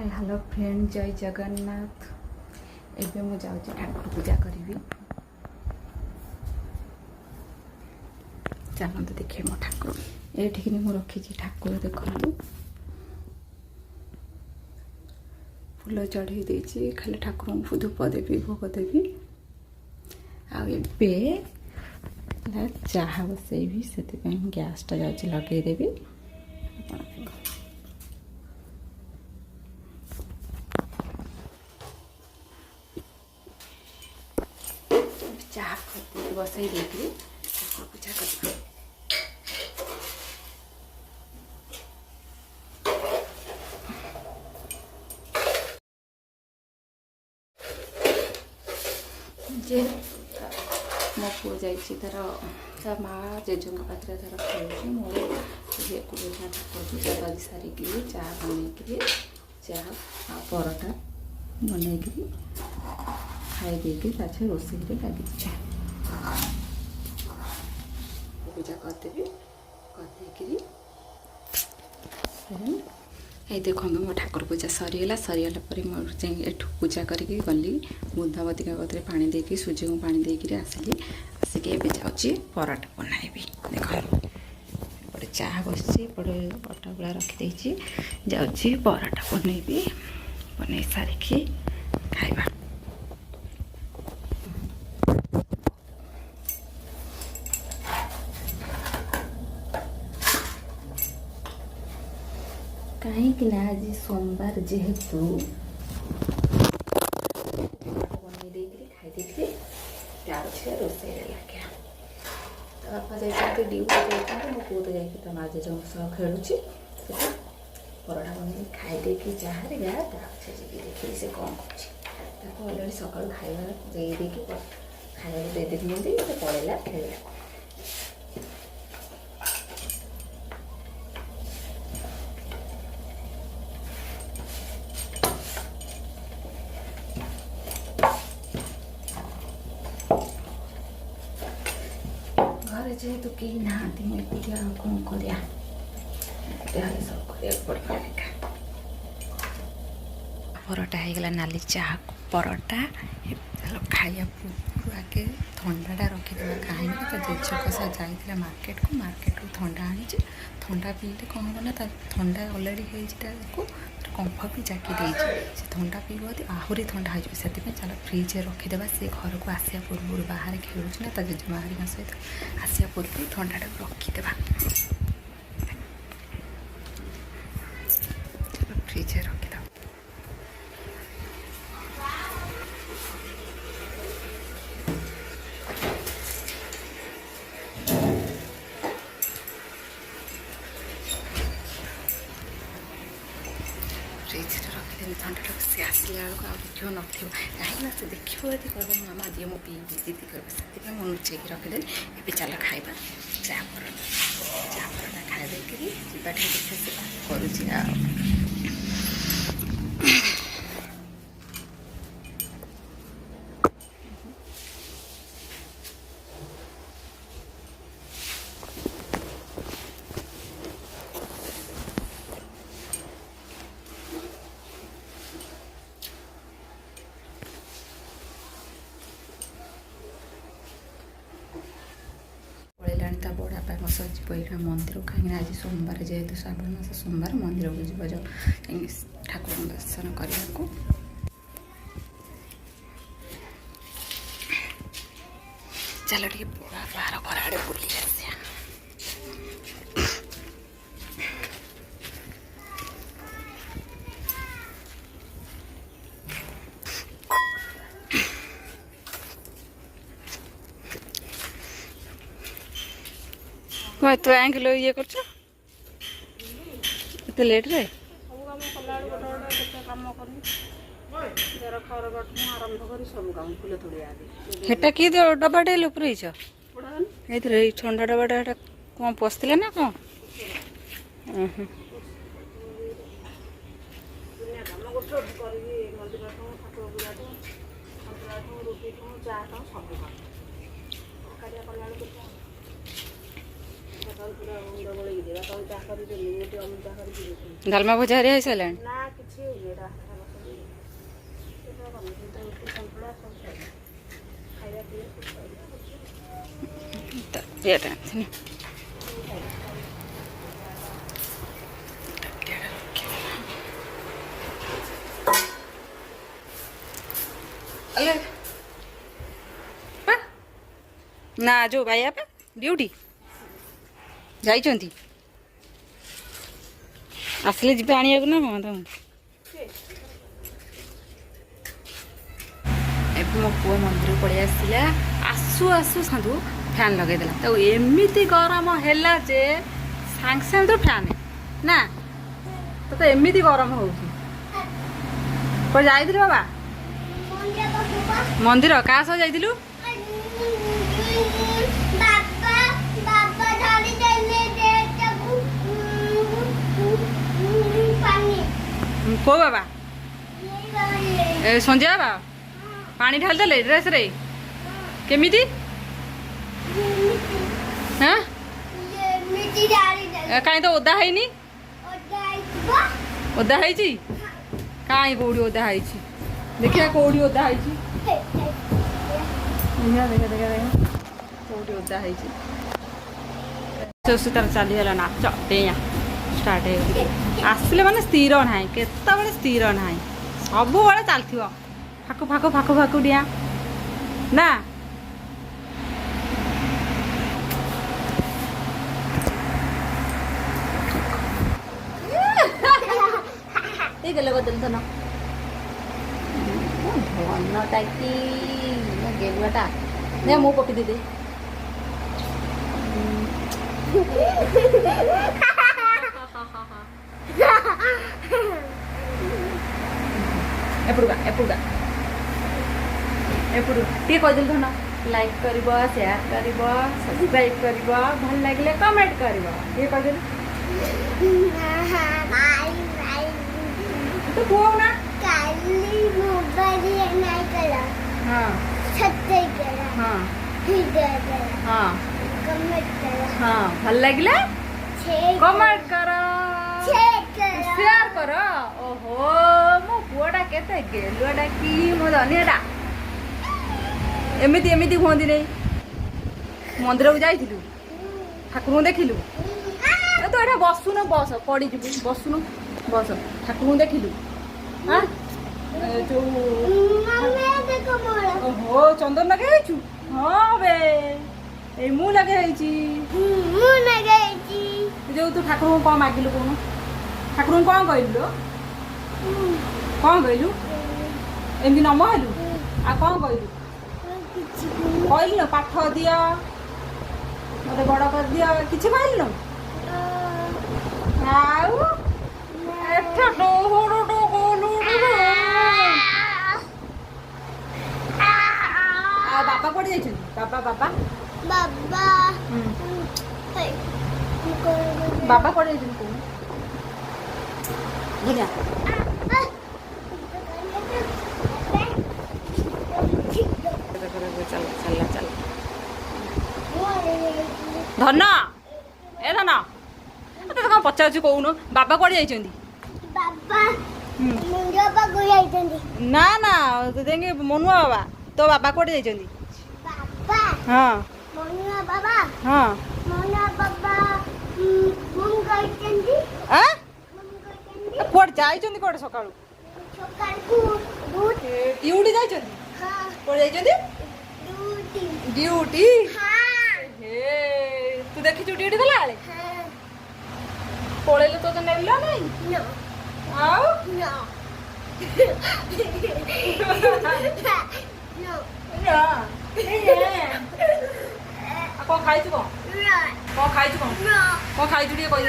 Hi hello friend जय जगन्नाथ। एबे मु जाऊँ ठाकुर पूजा करी। चलते देखिए मो ठाकुर ये मुझे रखी ठाकुर देखु फूल चढ़ी देती खाली ठाकुर को धूप देवी भोग देवी आबे चाह बसैबी से गैसटा जाऊँगी लगेदेवी। चाह बसई देती ठाकुर पूजा कर जे मो पु तार माँ जेजों पाखे तार खेल मुझे ठाकुर पूजा कर सारिक चाह बनई चाह परोटा बनई खाई देके रोषे लगी पूजा करदेवी ये देखो मो ठाकुर पूजा सरीगला पर मुझे पूजा करके गली बुंदावती कतरे पानी देकी सूजी को पानी देकर आसिली आसिक जाऊँगी पराठा बनाइबी। देख एपटे चाह बसी एपटे अटा गुला रखीदे जाऊँगी पराठा बनइबी बन सारिकी खाइबा। कहीं आज सोमवार जेहेतु बनई खाई रोषे लगे बापा जाते ड्यूटी जाते मो पु तो जाकि माँ जेजों खेलुची पराठा बन खाई चाह जी देखिए से कौन कर अलरेडी सका खाଇବା ଦେଇକି ଖାଇବାକୁ ଦେଇଦେଇଛନ୍ତି ସେ ପଳେଇଲା ଖେଳିବାକୁ। घरे जेहेतु कहीं नहांती मुझे कौन कर सब कर परोटा होगला नाली चाह परोटा खाया पूर्व आगे थंडाटा रखीदेवा कहीं तो जेजक सह जाइए मार्केट को थंडा आनी थंडा पीले कौन हम ना थंडा अलरेडी हो कंफ भी जाकी से थंडा पीब आहरी थंडा हो से चलो फ्रिज रखीदेवा सी घर को आसा पूर्व बाहर खेलुच ना जेजेमा सहित आसा पूर्व थंडाटा रखीदेवा चलो फ्रिज रखीद फ्रिज रखिदेवी थंडा सी आसला बेलू आ देखो न कहीं से देखो यदि कह मामा दिए मो पी दीदी कह से मुझे लुचेक रखिदेली ए चल खाइबा चाह परोटा खाई देखिए देखा करुँच बड़ापा सजीव यहाँ मंदिर कहीं आज सोमवार जेहेतु श्रावण मास सोमवार मंदिर को जीव जो ठाकुर दर्शन करने को चलो टे बड़ा बाहर घर आड़े बुली आसिया। मैं तो एंगल ये कर लेट रे हेटा कि डब्बाटे लुपरईछ ए ठंडा डब्बाटा कौन पशले ना कौन डालमा भजा हरिया सारे ना किसी ନା ଯୋଉ ଭାଇ ଆପା ଡ୍ୟୁଟି ଯାଇଛନ୍ତି ଆସିଲେ ଯିବେ ଆଣିବାକୁ ନା କଣ ତାଙ୍କୁ ଏବେ ମୋ ପୁଅ ମନ୍ଦିରକୁ ପଳେଇ ଆସିଲା ଆସୁ ଆସୁ ସାଧୁ ଫ୍ୟାନ୍ ଲଗେଇଦେଲା ତାକୁ ଏମିତି ଗରମ ହେଲା ଯେ ସାଙ୍ଗେ ସାଙ୍ଗେ ତ ଫ୍ୟାନ୍ ନା ତ ଏମିତି ଗରମ ହଉଛି କୁଆଡ଼େ ଯାଇଥିଲୁ ବାବା ମନ୍ଦିର କାହା ସହ ଯାଇଥିଲୁ କୋଉ ବାବା ସଞ୍ଜୟ ବାବା ପାଣି ଢାଳିଦେଲେ ଡ୍ରେସ୍ରେ କେମିତି କାହିଁ ତ ଓଦା ହେଇନି ଓଦା ହେଇଛି କାହିଁ କୋଉଠି ଓଦା ହେଇଛି ଦେଖିବା କୋଉଠି ଓଦା ହେଇଛି କୋଉଠି ଓଦା ହେଇଛି ତାର ଚାଲିଗଲା ନାଚ ଡେଇଁଆ ଷ୍ଟାର୍ଟ ହେଇଗଲା ଆସିଲେ ମାନେ ସ୍ଥିର ନାହିଁ କେତେବେଳେ ସ୍ଥିର ନାହିଁ ସବୁବେଳେ ଚାଲିଥିବ ଫାକୁ ଫାକୁ ଫାକୁ ଫାକୁ ଡିଆଁ ନା ଗଲେ ବଦଲ ଧନ ଧନଟା କି ଗେଲୁଆଟା ନେ ମୁଁ ପକେଇ ଦେଇଦେ ଏପଟୁ ଟିକେ କହିଦେଲି ଧନ ଲାଇକ୍ କରିବ ସେୟାର କରିବ ସବସ୍କ୍ରାଇବ୍ କରିବ ଭଲ ଲାଗିଲେ କମେଣ୍ଟ କରିବ ଟିକେ କହିଦେଲି तो बोल ना काली मोबाइल नहीं करा हां छत्ते करा हां वीडियो करा हां कमेंट करा हां ভাল লাগিলে कमेंट करो शेयर करो ओहो मो पुआडा केते गेलुआडा की मो धनियाडा एमिति एमिति होंदी नहीं मंदिर को जाइथिलु ठाकुर देखिलु तो एटा बसुन बस पड़ी जिबु बसुन बस ठाकुर देखिलु हाँ जो ओहो चंदन लगे हाँ बे ए मु लगे जो तू ठाकुर को कौन मागिलु कौन ठाकुर को कौन कहलु कौन कहलु एमती नम हेलु आ कौन कहलु कहलु न पाठ दिया मत बड़ कर दिया किछि कहलु आउ एठा डोहरो बाबा कोड जाइछन बाबा बाबा बाबा बाबा कोड जाइछन कोन दुनिया चल धन ए धन तो कौन पचार कौन बाबा कौन जाइछन ना ना देंगे मनुआ बाबा तो बाबा कोटे जाइछन हाँ हाँ कोटे जाइछन कोटे सकाळू ड्यूटी जाइछन कोटे जाइछन ड्यूटी हे तू देखि ड्यूटी गला आले पळेले तो नेला नहीं आओ नो ना कौन खाई कौन खाई कौन खाई टे कह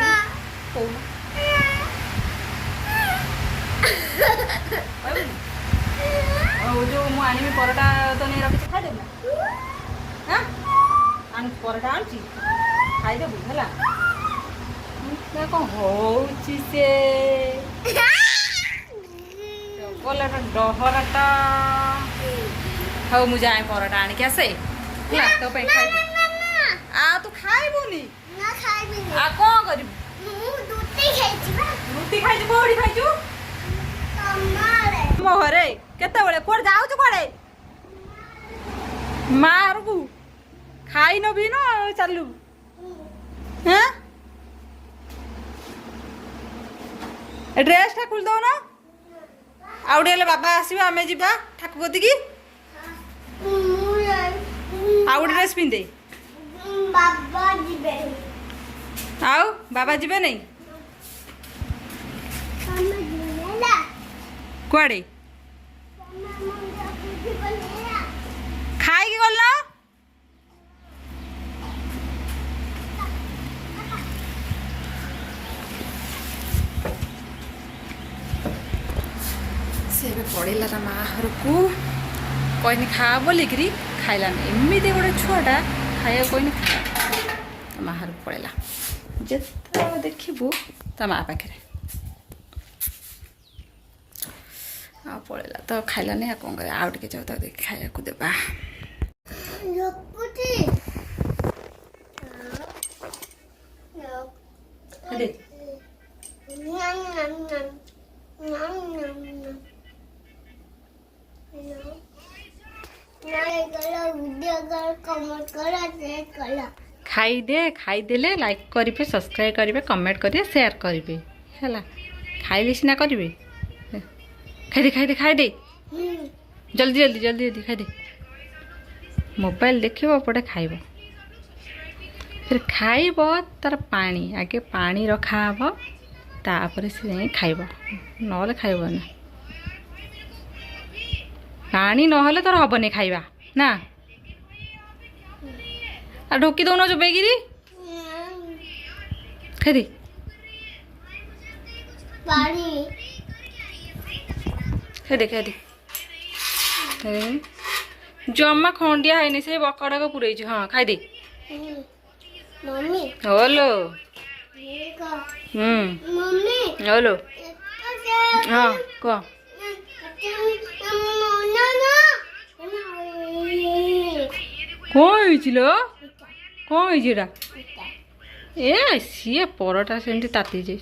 जो मुझे आनी परोटा तो नहीं रखी खाईदेबू ना हाँ परोटा आनी खाईदेबू है कौन हो डहराटा हाँ मुझे जाए परोटा आणिक आसे तो खाई आ तू खाइबुनी आ कौन कर रुटी खाई कौड़ी खाई मो घरे के केतेबेले कोड जाउछु कोडे मार को खाई न भी न चलू हैं ड्रेस टा खुल दो ना आउडे बाबा आसबे आमे जीवा ठाकुर की आउ ड्रेस पिंधे बाबा जीबे आउ बाबा जीबे नहीं कुआड़े खाई गल ना से पड़ेला ता माँ घर को कहनी खा बोलिकी खाइलानी एमती गोटे छुआटा खाया कहनी खा माँ घर पड़ेला जिते देखू ता माँ पाखे आ पड़ेला तो खाइलानी आ कौन कर आउ टे जाऊ तो खाया को देबा खाईदे लाइक करेंगे सब्सक्राइब करेंगे कमेंट करेंगे शेयर करेंगे है खाइले सीना करेंगे खाई दे जल्दी जल्दी जल्दी जल्दी खाई दे मोबाइल देखो पटे खाइब फिर खाइब तार पानी आगे पानी रखा हम तापर से खाइब ना खाइब ना पानी ना तोर हेनी खाइबा ना आ ढोकी दौन चुबेगिरी खाई खाई जमा खंडिया है से बकड़ा को पुरे हाँ खाई दे हेलो हेलो हाँ कह कौन ए सी परटा से ताती जाए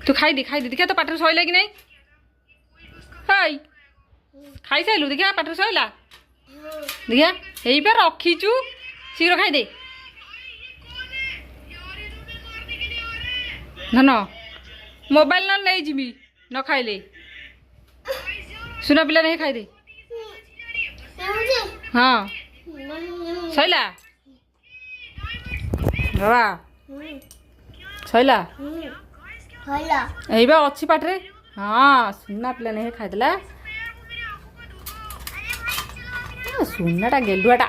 तू खाई दे देखा तो पाटर सैला कि नहीं खाई सारू देखा पाटर सैला देखा यही पे रखीचु शीघ्र खाई दे धन मोबाइल ना नहीं जीवी न खाइले सुना पिला नहीं खाई दे हाँ सैला बाबा सैला यही अच्छी पाटरे हाँ सुना पिला नहीं खाईदेला सुनाटा गेलुआटा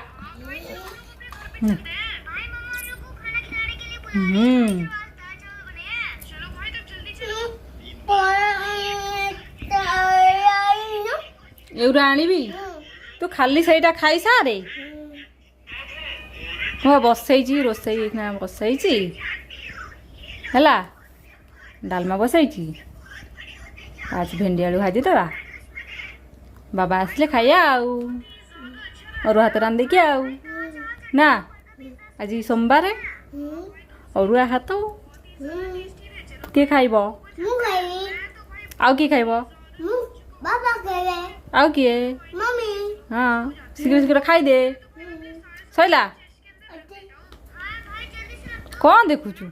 एवरा आनी तू खाली सहीटा खाई सारे बसई रोसई बसई है डालमा बसई आज भेंडी आलू भाजी दबा बाबा आसले खाइया और हाथ रांधे कि आउ ना आज सोमवार अरुआ हाथ किए खाइब आउ किए खाइब आउ किए हाँ शीघ्र शीघ्र खाई दे सैला कौन देखुचु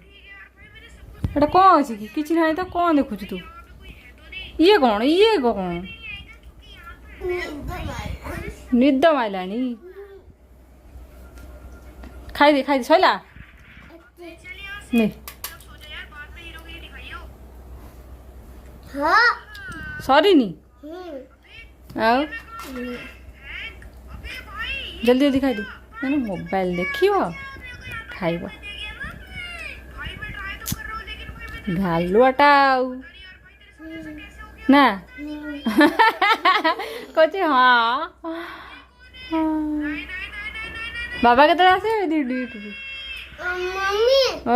एटा कौन अच्छी कि किसी ना तो कौन देखुचु तू ये कौन निद माइलानी खाई दे सैला नहीं सॉरी नी आओ जल्दी जल्दी खाई दे मोबाइल देखियो खाइब घालुआटा ना कहे हाँ बाबा के तरह से ओ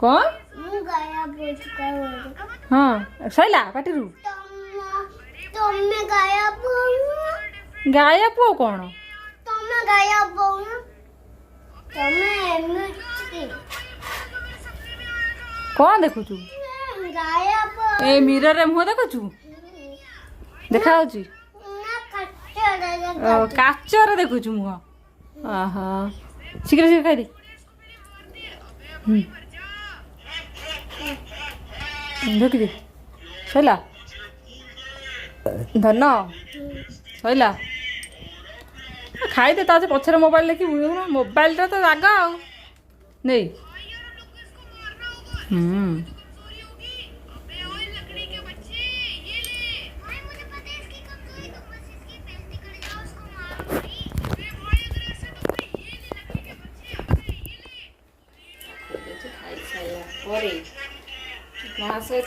कौन हाँ सैला पाटिरू गाया पुओ कौन कौन देखु तू गायब ए मिरर रे मुह देखुछु देखा होची ना कच्चा काचर देखुछु मुह आहा शीघ्र शीघ्र खाई दे ढोकी दे सैला धन सैला खाई दे ताजे पछरे मोबाइल देखी मोबाइल टा तो जागा आ नहीं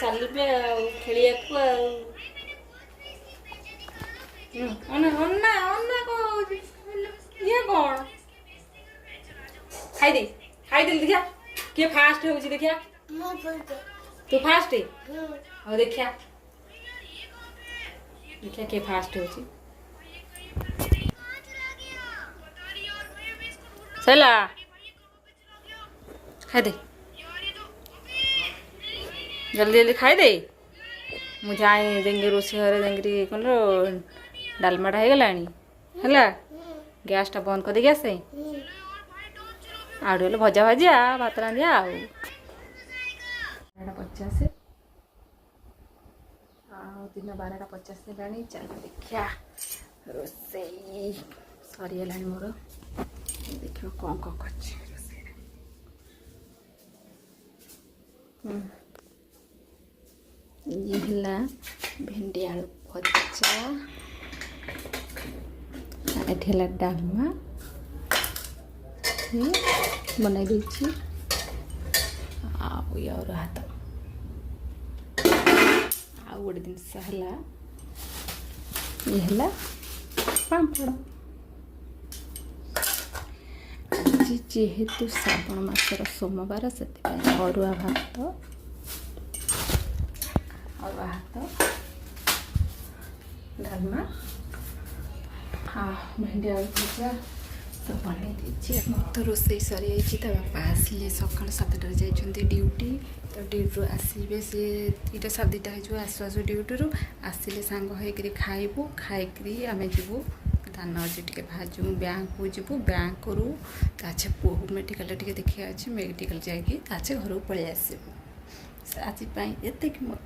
चलिए खेलिया ये कौन खाई दे देखिया किए फास्ट हो देखिया तू फास्ट है और देखिया किए फास्ट हो चला खाई दे जल्दी जल्दी खाई दे मुझे आए देंगे रोषे घरे देंगे कौन डालमाटा हो गलानी है गैसटा बंद कर देगी आसे आड़े भजा भाजिया भात रांधिया पचास दिन 12:50 है चल देखिया रोषे सरीगला मोर देख कौन कौन कर ये है भेंडी आलू भजा एठेला डालमा बनाई देछि और हाथ आ गोटे जिनस है ये है पापड़ आज जेहेतु श्रावण मासर सोमवार से अरुआ भात डालमा हाँ भेंडी आलू भजा सब बनई देछि तो रोषे सरी जाइए बापा आसिले सकाल 7टार जाइए ड्यूटी तो ड्यूटी आसबे सी 2टा 2:30 हो आसु आसु ड्यूटी आसिले सांग होकर खाइबू खाइकरी आम जीवु धान अच्छे टे भाजू बैंक को जीवु बैंक रू ताचे पुह मेडिकल टे देखिए अच्छे मेडिकल जाकि ताचे घर को पलि आसबू आज एत मोर